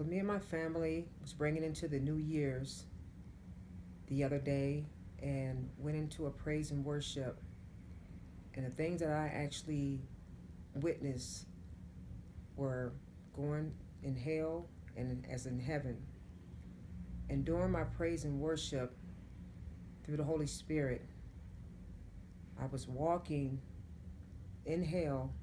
So me and my family was bringing into the New Year's the other day and went into a praise and worship. And the things that I actually witnessed were going in hell and as in heaven. And during my praise and worship through the Holy Spirit, I was walking in hell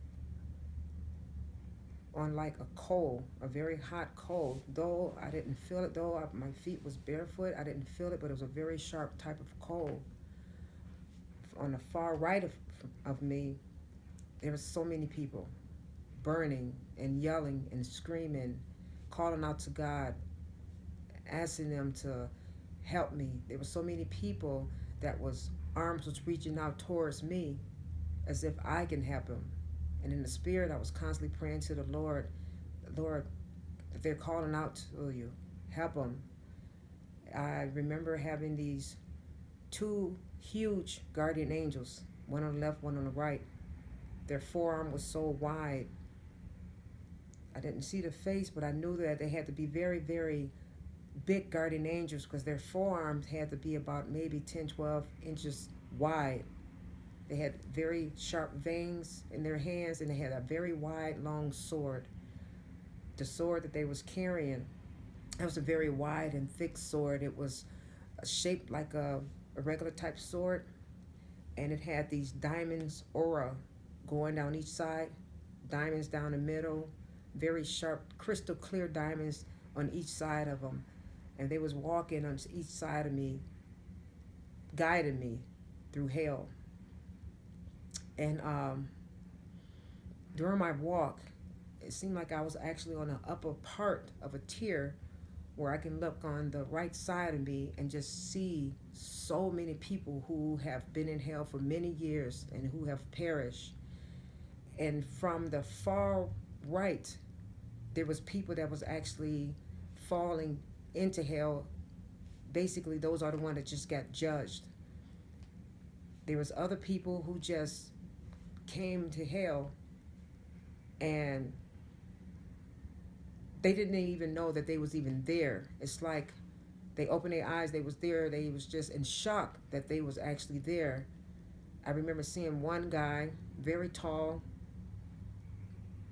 on like a coal, a very hot coal. Though I didn't feel it, my feet was barefoot, I didn't feel it, but it was a very sharp type of coal. On the far right of me, there were so many people burning and yelling and screaming, calling out to God, asking them to help me. There were so many people that was arms was reaching out towards me as if I can help them. And in the spirit, I was constantly praying to the Lord, Lord, that they're calling out to you, help them. I remember having these two huge guardian angels, one on the left, one on the right. Their forearm was so wide. I didn't see the face, but I knew that they had to be very, very big guardian angels because their forearms had to be about maybe 10, 12 inches wide. They had very sharp veins in their hands and they had a very wide, long sword. The sword that they was carrying, it was a very wide and thick sword. It was shaped like a regular type sword, and it had these diamonds aura going down each side, diamonds down the middle, very sharp, crystal clear diamonds on each side of them. And they was walking on each side of me, guiding me through hell. And during my walk, it seemed like I was actually on the upper part of a tier where I can look on the right side of me and just see so many people who have been in hell for many years and who have perished. And from the far right, there was people that was actually falling into hell. Basically, those are the ones that just got judged. There was other people who just came to hell and they didn't even know that they was even there. It's like they opened their eyes, they was there, they was just in shock that they was actually there. I remember seeing one guy, very tall,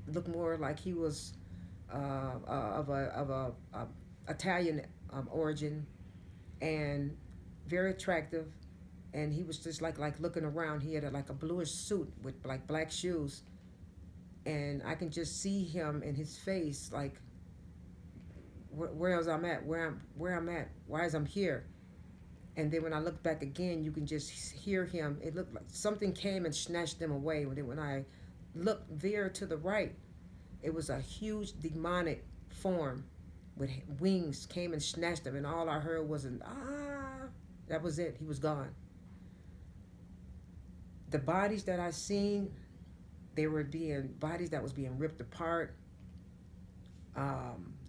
looked more like he was of a Italian origin, and very attractive. And he was just like looking around. He had like a bluish suit with like black shoes, and I can just see him in his face, like where else I'm at, where I'm at, why is I'm here. And then when I look back again, you can just hear him. It looked like something came and snatched them away. When I looked there to the right, it was a huge demonic form with wings came and snatched him, and all I heard was an ah. That was it. He was gone. The bodies that I seen, they were being bodies that was being ripped apart,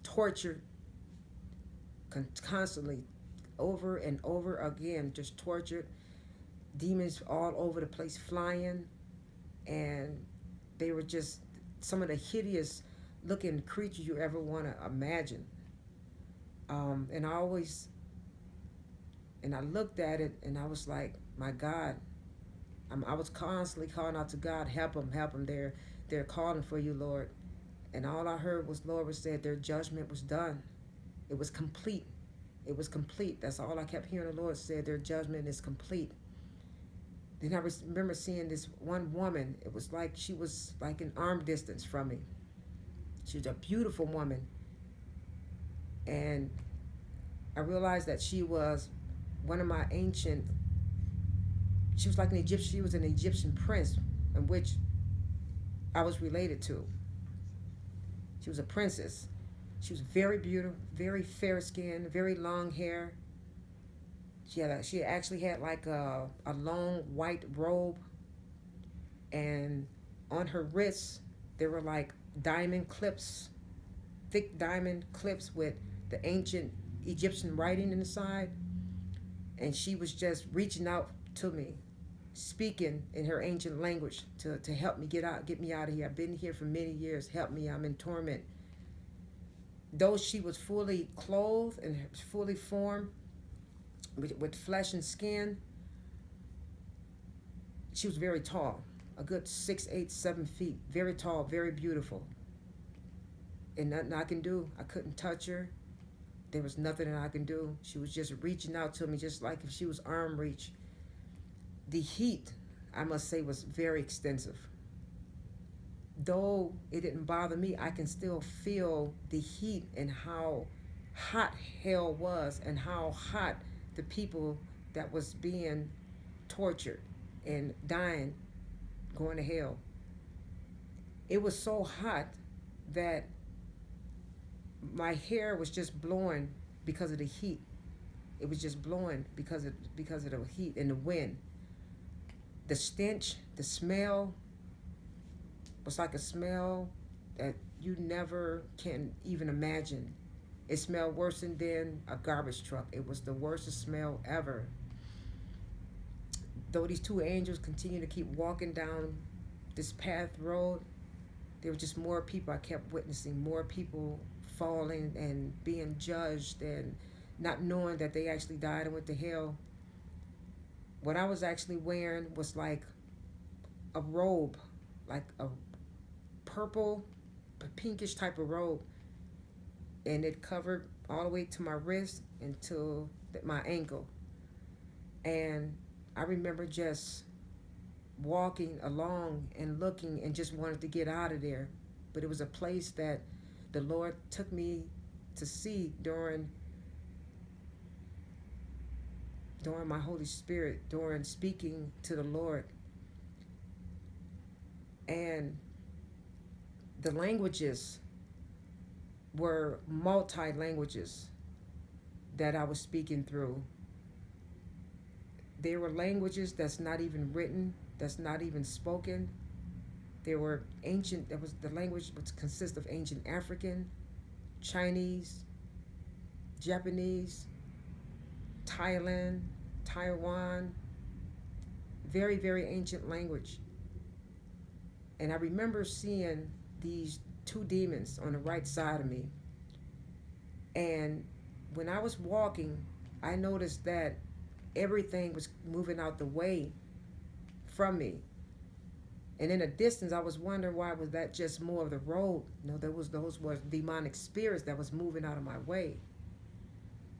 tortured constantly, over and over again, just tortured. Demons all over the place flying, and they were just some of the hideous looking creatures you ever want to imagine. And I always, and I looked at it and I was like, my God, I was constantly calling out to God, help them, help them. They're calling for you, Lord. And all I heard was Lord was said their judgment was done. It was complete. It was complete. That's all I kept hearing the Lord said their judgment is complete. Then I remember seeing this one woman. It was like she was like an arm distance from me. She was a beautiful woman. And I realized that she was one of my ancient, she was like an Egyptian, she was an Egyptian prince in which I was related to. She was a princess. She was very beautiful, very fair skin, very long hair. She actually had like a long white robe, and on her wrists there were like diamond clips, thick diamond clips with the ancient Egyptian writing inside. And she was just reaching out to me, speaking in her ancient language to help me get me out of here. I've been here for many years. Help me, I'm in torment. though she was fully clothed and fully formed with flesh and skin, she was very tall, a good 6'8", 7 feet, very tall, very beautiful. And nothing I can do. I couldn't touch her. There was nothing that I can do. She was just reaching out to me, just like if she was arm reach. The heat, I must say, was very extensive. Though it didn't bother me, I can still feel the heat and how hot hell was and how hot the people that was being tortured and dying, going to hell. It was so hot that my hair was just blowing because of the heat. It was just blowing because of the heat and the wind. The stench, the smell was like a smell that you never can even imagine. It smelled worse than a garbage truck. It was the worst smell ever. Though these two angels continue to keep walking down this path road, there were just more people I kept witnessing, more people falling and being judged and not knowing that they actually died and went to hell. What I was actually wearing was like a robe, like a purple, pinkish type of robe, and it covered all the way to my wrist and to my ankle. And I remember just walking along and looking and just wanted to get out of there. But it was a place that the Lord took me to see during my Holy Spirit, during speaking to the Lord. And the languages were multi-languages that I was speaking through. There were languages that's not even written, that's not even spoken. There were ancient, that was the language which consists of ancient African, Chinese, Japanese, Thailand, Taiwan, very, very ancient language. And I remember seeing these two demons on the right side of me. And when I was walking, I noticed that everything was moving out the way from me. And in the distance, I was wondering why was that just more of the road? No, those were demonic spirits that was moving out of my way.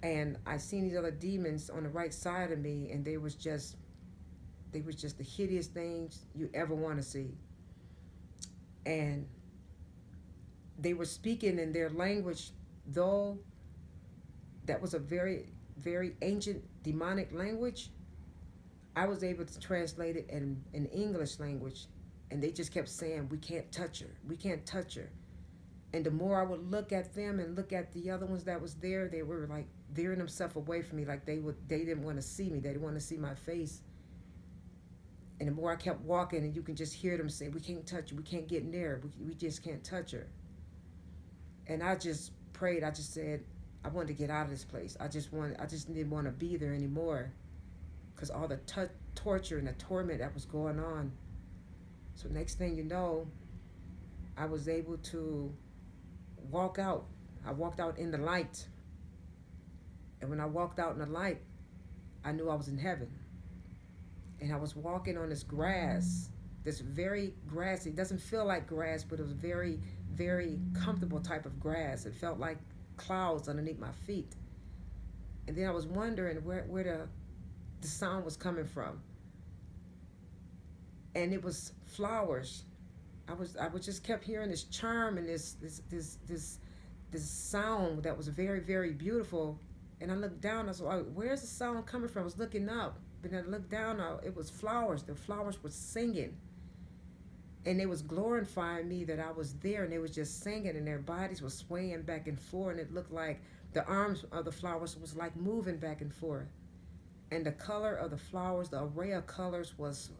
And I seen these other demons on the right side of me, and they was just the hideous things you ever want to see. And they were speaking in their language, though that was a very, very ancient demonic language. I was able to translate it in English language, and they just kept saying, "We can't touch her. We can't touch her." And the more I would look at them and look at the other ones that was there, they were like veering themselves away from me, like they didn't want to see me. They didn't want to see my face. And the more I kept walking, and you can just hear them say, "We can't touch her. We can't get near her. We just can't touch her." And I just prayed. I just said, I wanted to get out of this place. I just didn't want to be there anymore, because all the torture and the torment that was going on. So next thing you know, I was able to walk out. I walked out in the light. And when I walked out in the light, I knew I was in heaven. And I was walking on this grass, this very grassy, it doesn't feel like grass, but it was very, very comfortable type of grass. It felt like clouds underneath my feet. And then I was wondering where the sound was coming from. And it was flowers. I was just kept hearing this charm and this sound that was very, very beautiful. And I looked down, I was like, where's the sound coming from? I was looking up, but then I looked down, it was flowers. The flowers were singing. And they was glorifying me that I was there, and they was just singing, and their bodies were swaying back and forth, and it looked like the arms of the flowers was like moving back and forth. And the color of the flowers, the array of colors was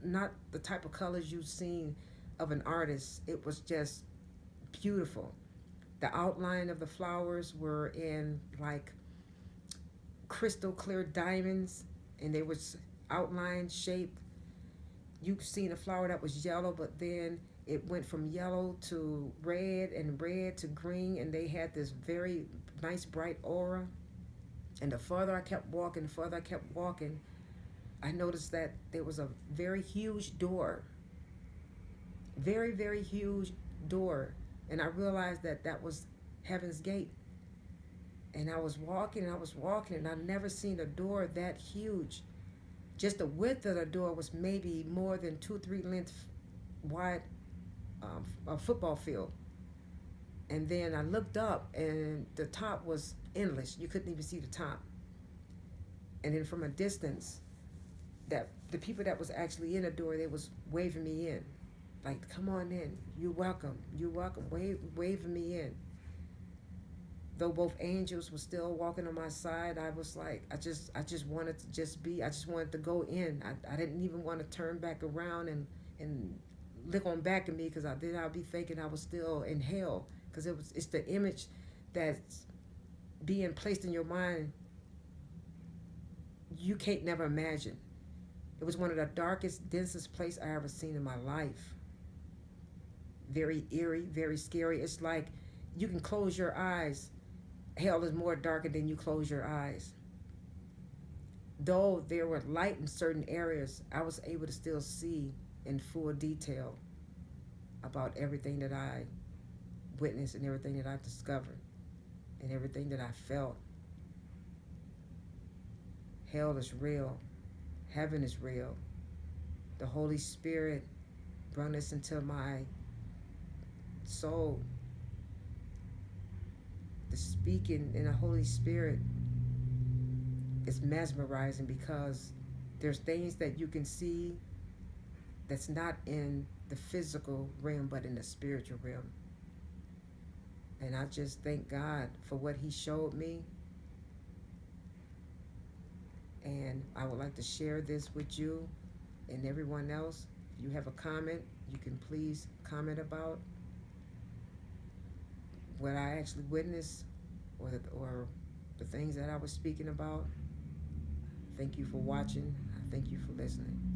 not the type of colors you've seen of an artist. It was just beautiful. The outline of the flowers were in like crystal clear diamonds, and they was outline shaped. You've seen a flower that was yellow, but then It went from yellow to red and red to green, and they had this very nice bright aura. And the further I kept walking, the further I kept walking, I noticed that there was a very huge door, very, very huge door. And I realized that that was Heaven's Gate. And I was walking and I was walking, and I'd never seen a door that huge. Just the width of the door was maybe more than 2, 3 lengths wide, a football field. And then I looked up, and the top was endless. You couldn't even see the top. And then from a distance, that the people that was actually in the door, they was waving me in, like, come on in, you're welcome, waving me in. Though both angels were still walking on my side, I was like, I just wanted to just be, I just wanted to go in. I didn't even want to turn back around and look on back at me, because then I'd be thinking I was still in hell, because it's the image that's being placed in your mind. You can't never imagine. It was one of the darkest, densest place I ever seen in my life. Very eerie, very scary. It's like you can close your eyes. Hell is more darker than you close your eyes. Though there were light in certain areas, I was able to still see in full detail about everything that I witnessed and everything that I discovered and everything that I felt. Hell is real. Heaven is real. The Holy Spirit brought this into my soul. The speaking in the Holy Spirit is mesmerizing, because there's things that you can see that's not in the physical realm but in the spiritual realm. And I just thank God for what He showed me. And I would like to share this with you and everyone else. If you have a comment, you can please comment about what I actually witnessed, or the things that I was speaking about. Thank you for watching. Thank you for listening.